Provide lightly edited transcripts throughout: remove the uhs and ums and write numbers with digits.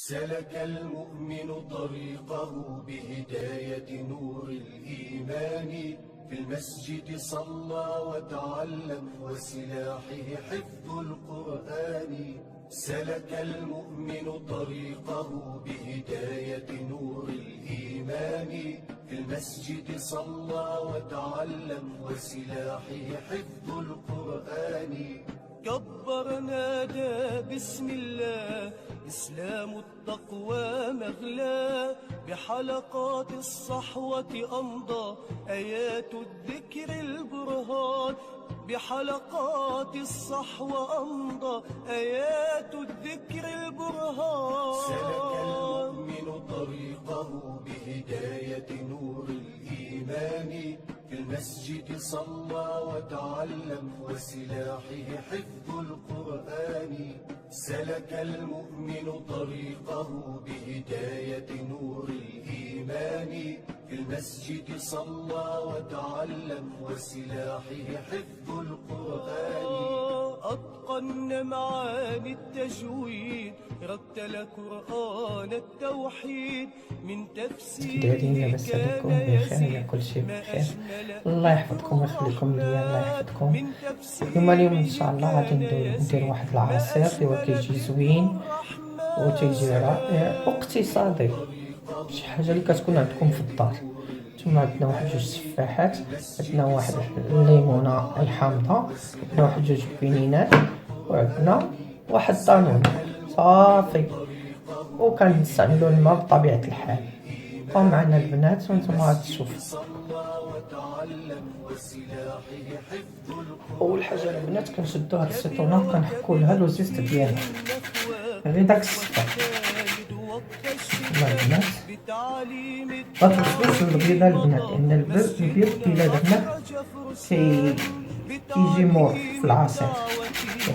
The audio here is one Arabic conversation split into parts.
سلك المؤمن طريقه بهداية نور الإيمان، في المسجد صلى وتعلم وسلاحه حفظ القرآن. سلك المؤمن طريقه بهداية نور الإيمان، في المسجد صلى وتعلم وسلاحه حفظ القرآن. كبر نادى بسم الله، إسلام التقوى مغلى، بحلقات الصحوة أمضى آيات الذكر البرهان، بحلقات الصحوة أمضى آيات الذكر البرهان. سلك المؤمن طريقه بهداية نور الإيمان، في المسجد صلى وتعلم وسلاحه حفظ القرآن. سلك المؤمن طريقه بهداية نور الإيمان، في المسجد صلى وتعلم وسلاحه حفظ القرآن. أتقن معاني التجويد، رتل قرآن التوحيد، من تفسير لاباس عليكم بخير؟ على كل شيء بخير. الله يحفظكم ويخليكم ليا، الله يحفظكم. اليوم ان شاء الله غادي ندير واحد العصير اللي هو كيجي زوين وتيجي رائع واقتصادي، شي حاجه اللي كتكون عندكم في الدار. ثم عندنا واحد جوج تفاحات، عندنا واحد الليمونه الحامضه، عندنا واحد جوج بنينات، وعندنا واحد طانون صافي، وكنستعملوا الماء بطبيعه الحال. بقاو معنا البنات وانتم غتشوفوا. اول حاجه البنات كنشدو هاد السيطونه وكنحكوا لها لوزيست ديالها، غير داك الصفر. البنات متوصلوش للبيضه البنات، لان البيض الا درناه كيجي مور في العصير.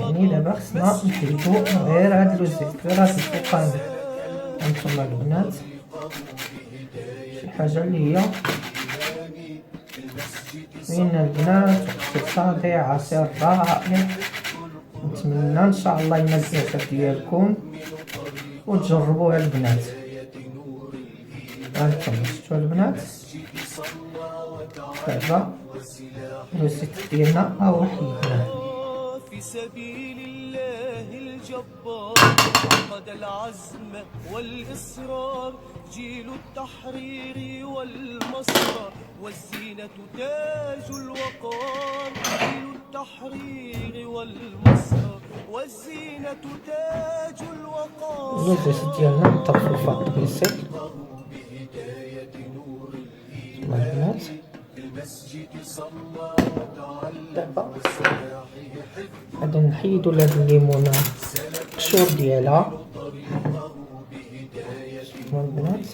يعني دابا خصنا نحيدو غير هاد لوزيست، غير هاد الفوقاني. هانتوما البنات شي حاجه اللي هي زينة البنات واقتصادي، عصير رائع. نتمنى ان شاء الله ينال الاعجاب ديالكم وتجربوه البنات. هانتوما شفتوا البنات، دابا الوسيط ديالنا ها هو حيدناه. في سبيل الله الجبار، عقد العزم والإصرار، جيل التحرير والمسرى، والزينة تاج الوقار. جيل التحرير والمسرى، والزينة تاج الوقار. اللوزيس ديالنا نطفو الفرن بيسيل. البنات دابا غادي نحيدو لهاد الليمونه القشور ديالها. البنات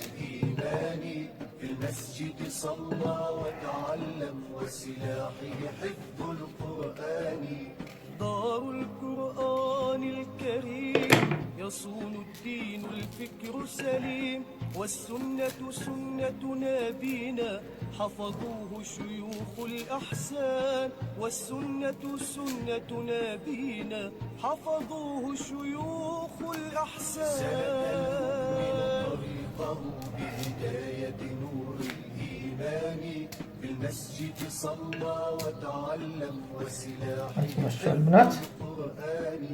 في المسجد صلى وتعلم وسلاحه حفظ القرآن. دار القرآن الكريم، يصون الدين الفكر سليم، والسنة سنة نبينا، حفظوه شيوخ الأحسان. والسنة سنة نبينا، حفظوه شيوخ الأحسان. طريقه بهداية نور الإيمان، في المسجد صلى وتعلم وسلاحه القرآن.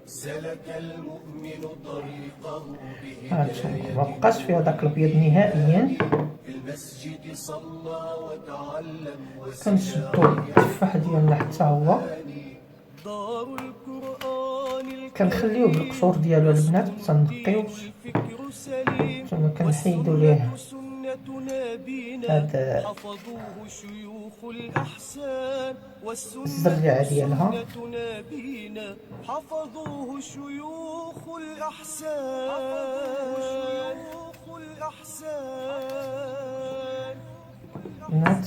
سلك المؤمن طريقه بهداية ما بقاش فيها داك الابيض نهائيا. في المسجد صلى وتعلم كنشدو التفاح ديالنا حتى هو، كنخليوه بالقشور ديالو البنات تنقيو. ثم كنحيدو ليه هاد الزريعه ديالها. حفظوه شيوخ الأحسان. بنات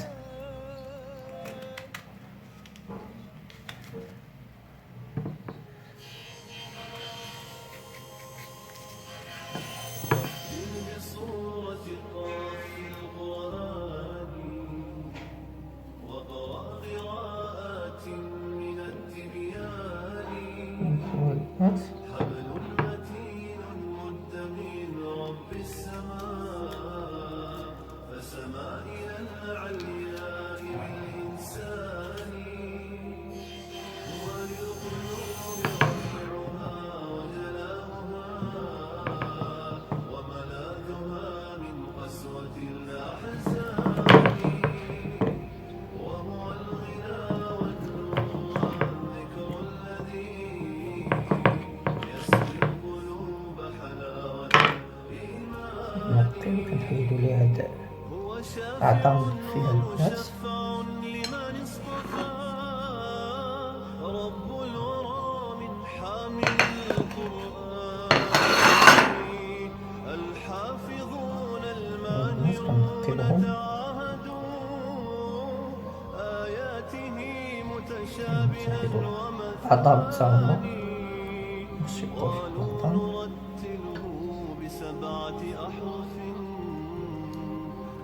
أعطاهم فيها البنات. البنات كنغطيوهم نزيدو العظام تا هما باش يبقاو في العظام.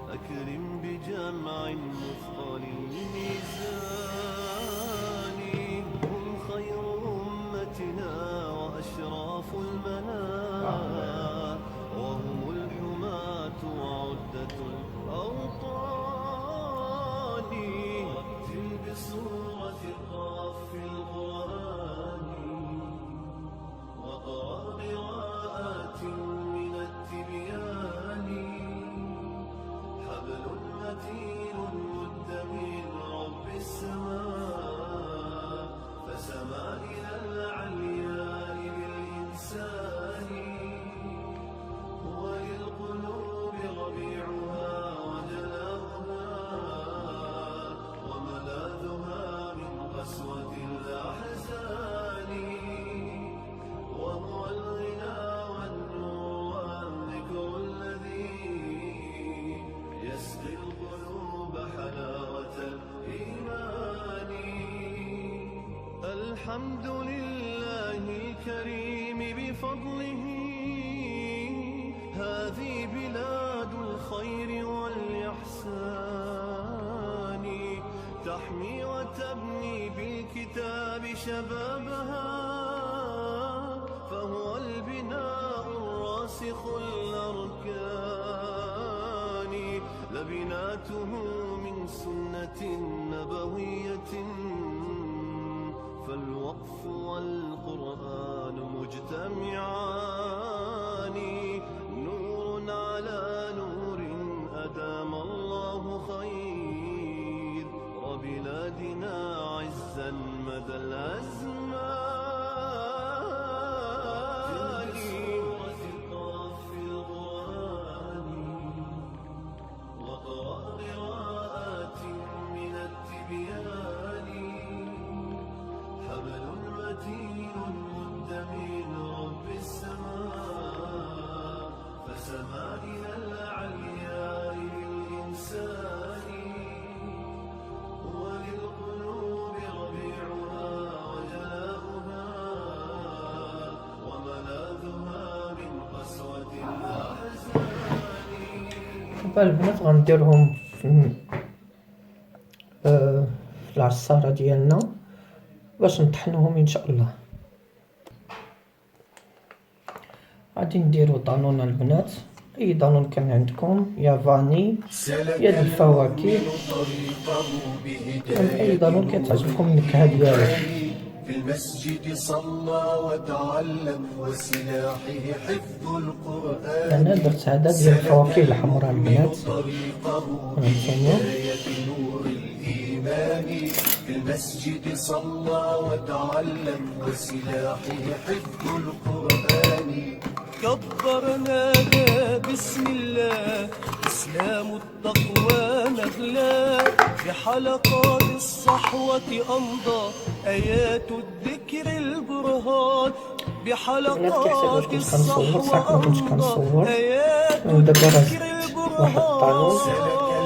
أكرم بجمع مثقل الميزان هم خير أمتنا وأشراف المنام وهم الحماة وعدة الأوطان رتل بسورة القاف في القرآن وقرأ قراءات من التبيان حبل متين مد من رب السماء فسما إلى العلياء بالإنسان هو للقلوب ربيعها وجلاؤها وملاذها من قسوة الأحزان وهو الغنى والنور والذكر الذي يسقي القلوب حلاوة الإيمان الحمد لله الكريم بفضله هذه بلاد الخير والإحسان تحمي وتبني بالكتاب شبابها فهو البناء الراسخ الأركان لبناته من سنة نبوية فالوقف والقرآن مجتمعان نور على نور أدام الله خير وبلادنا عزا مدى الأزمان سورة القاف في القرآن وقرأ قراءات من التبيان حبل متين مد من رب السماء فسما إلى العلياء للإنسان هو للقلوب ربيعها وجلاؤها وملاذها من قسوة الأحزان. البنات غنديرهم في العصارة ديالنا باش نطحنوهم ان شاء الله. غادي نديرو دانون البنات، اي دانون كان عندكم، يا فاني يا الفواكه، اي دانون كتعجبكم النكهه ديالو. في المسجد صلى وتعلم وسلاحه حفظ القرآن انا درت هذا ديال الفواكه الحمراء البنات فهمتوني. نور الإيمان في المسجد صلى وتعلم وسلاحه حفظ القرآن كبرنا بسم الله إسلام التقوى مغلى بحلقات الصحوة أمضى آيات الذكر البرهان بحلقات الصحوة أمضى آيات الذكر البرهان.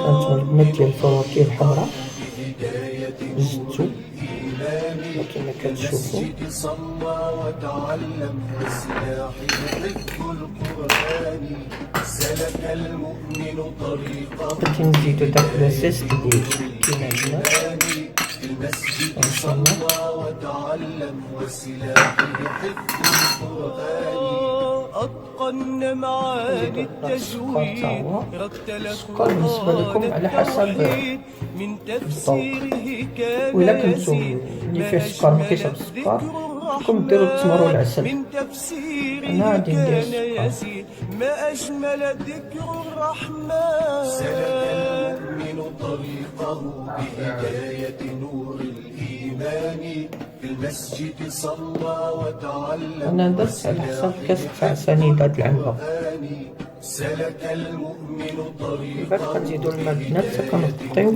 هانتوما البنات ديال الفواكه الحمراء زدتو كما كتشوفوا. صلى وتعلم وسلاحه حفظ القرآن سلك المؤمن طريقه غادي نزيدو داك لاساس ديال كاين عندنا في المسجد صلى وتعلم وسلاحه حفظ القرآن أتقن معاني التجويد رتل السكر بالنسبة لكم على حسب من تفسيره كان وإلا كنتو اللي فيه السكر ما كيشرب السكر راكم ديرو التمر والعسل. من تفسيره أنا غادي ندير كان السكر. يزيد ما أجمل ذكر الرحمن سلك المؤمن طريقه بهداية نور الإيمان في المسجد صلى وتعلم أنا درت على حسب كاس تاع سنيدة العنبة سلك المؤمن بعد طريقه كنزيدو الماء البنات حتى كنغطيو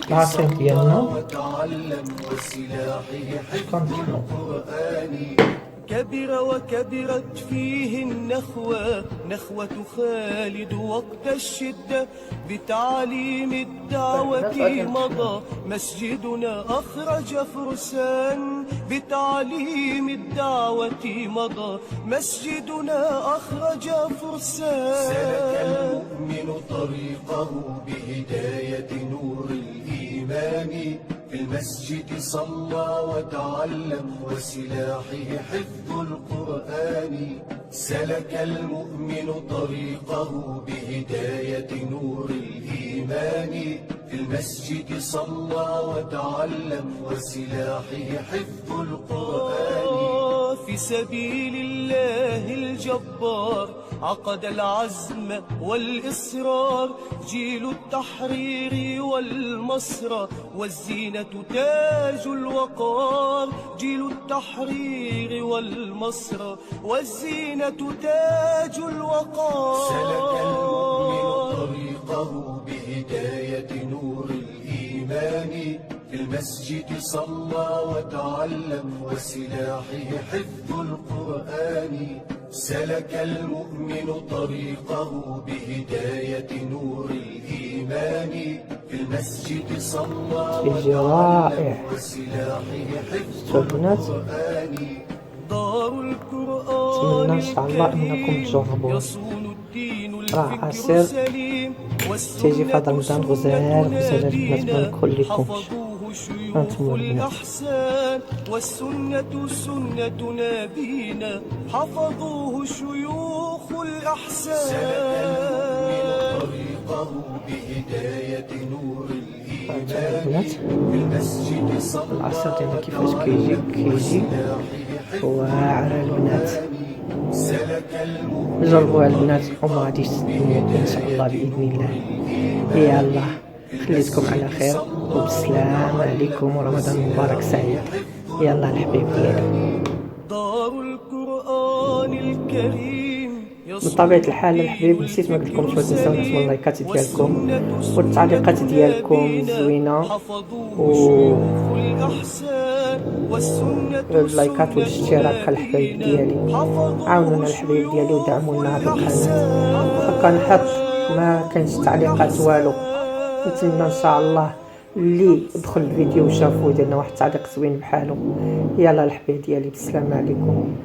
العصير ديالنا وتعلم وسلاحه حفظ كنطحنو. القرآن. كبر وكبرت فيه النخوة، نخوة خالد وقت الشدة، بتعليم الدعوة مضى مسجدنا أخرج فرسان، بتعليم الدعوة مضى مسجدنا أخرج فرسان. سلك المؤمن طريقه بهداية نور الإيمان، في المسجد صلى وتعلم وسلاحه حفظ القرآن. سلك المؤمن طريقه بهداية نور الإيمان، في المسجد صلى وتعلم وسلاحه حفظ القرآن. في سبيل الله الجبار عقد العزم والإصرار، جيل التحرير والمسرى والزينة تاج الوقار، جيل التحرير والمسرى والزينة تاج الوقار. سلك المؤمن طريقه بهداية نور الإيمان، في المسجد صلى وتعلم وسلاحه حفظ القرآن. سلك المؤمن طريقه بهداية نور الإيمان، في المسجد صلى وتعلم وسلاحه حفظ القرآن. دار القرآن نتمنى إن شاء الله أنكم تجربوه. يصون الدين راه الفكر عصير السليم، تيجي في هذا رمضان غزال غزال البنات ما نكلكمش. حفظوه شيوخ أنتم البنات. الأحسان، والسنة سنة نبينا حفظوه شيوخ الأحسان. سلك المؤمن طريقه بهداية نور الإيمان، في المسجد صلى العصير ديالنا كيفاش كيجي واعر البنات. جربوها البنات وما غاديش تندموا ان شاء الله باذن الله. يلا خليتكم على خير وبالسلام عليكم ورمضان مبارك سعيد. يلا الحبيب ديالي. دار القرآن الكريم بطبيعة الحال الحبيب نسيت ما قلتلكمش ما تنساو نسمعوا اللايكات ديالكم والتعليقات ديالكم الزوينه اللايكات والاشتراك الحبايب ديالي. عاونونا الحبايب ديالي ودعمونا هذا القناه. كنحط ما كانش تعليقات والو. نتمنى ان شاء الله اللي دخل الفيديو وشافوه يدير لنا واحد التعليق زوين بحالو. يلا الحبايب ديالي بالسلام عليكم.